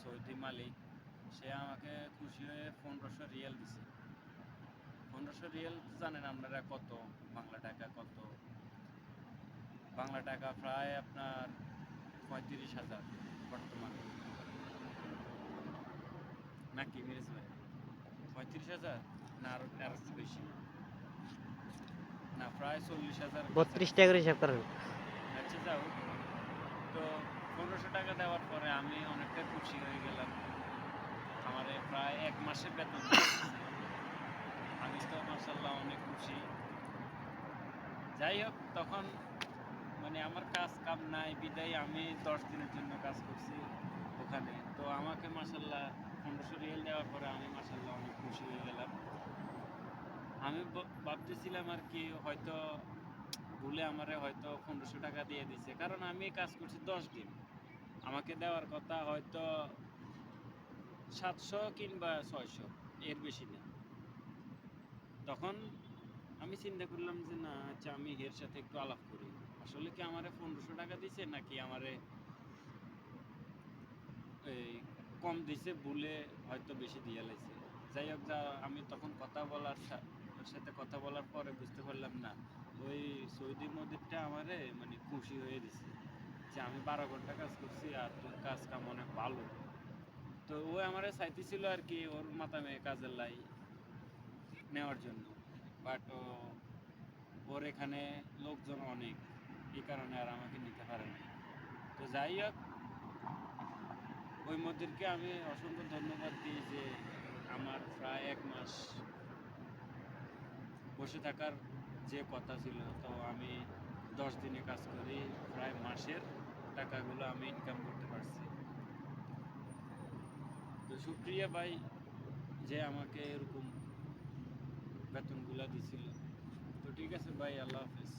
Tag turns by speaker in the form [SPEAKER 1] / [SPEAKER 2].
[SPEAKER 1] Saudi মালিক, সে আমাকে খুশি হয়ে 1500 রিয়াল দিছে। 1500 রিয়াল জানেন আপনারা কত? বাংলা টাকা কত? বাংলা টাকা প্রায় আপনার 35,000 বর্তমানে, নাকি মিরাজ ভাই? 35,000 না আরো একটু বেশি, না প্রায় 40,000।
[SPEAKER 2] 32 টাকা করে হিসাব করেন।
[SPEAKER 1] আচ্ছা যাও, তো 1500 টাকা দেওয়ার পরে আমি অনেকটা খুশি হয়ে গেলাম। আমার প্রায় 1 মাসের বেতন দিয়েছে। আমি তো মাশাআল্লাহ অনেক খুশি। যাই হোক, তখন মানে আমার কাজ কাম নাই বিদায় আমি 10 দিনের জন্য কাজ করছি ওখানে। তো আমাকে মাশাআল্লাহ 1500 রিয়াল দেওয়ার পরে আমি মাশাআল্লাহ অনেক খুশি হয়ে গেলাম। আমি ভাবতেছিলাম আর কি হয়তো ভুলে আমারে হয়তো 1500 টাকা দিয়ে দিছে, কারণ আমি কাজ করছি 10 দিন। আমাকে দেওয়ার কথা হয়তো 700 কিংবা 600, এর বেশি না। তখন আমি চিন্তা করলাম যে না, আচ্ছা আমি এর সাথে একটু আলাপ করি, আসলে কি আমারে 1500 টাকা দিছে নাকি আমারে এই কম দিছে, ভুলে হয়তো বেশি দিয়ে লাইছে। যাই হোক, আমি তখন ওর সাথে কথা বলার পরে বুঝতে পারলাম না, ওই সৌদি মদিরটা আমারে মানে খুশি হয়ে দিছে যে আমি 12 ঘন্টা কাজ করছি আর তোর কাজ কাম অনেক ভালো। তো ও আমারে চাইতেছিল আর কি ওর মাথামে কাজের লাই নেওয়ার জন্য, বাট ওর এখানে লোকজন অনেক, এই কারণে আর আমাকে নিতে পারে না। তো যাই হোক, ওই মদিরকে আমি অসংখ্য ধন্যবাদ দিই যে আমার প্রায় 1 মাস বসে থাকার যে কথা ছিল, তো আমি 10 দিনে কাজ করি প্রায় মাসের টাকাগুলো আমি ইনকাম করতে পারছি। তো শুক্রিয়া ভাই যে আমাকে এরকম বেতনগুলো দিছিল। তো ঠিক আছে ভাই, আল্লাহ হাফেজ।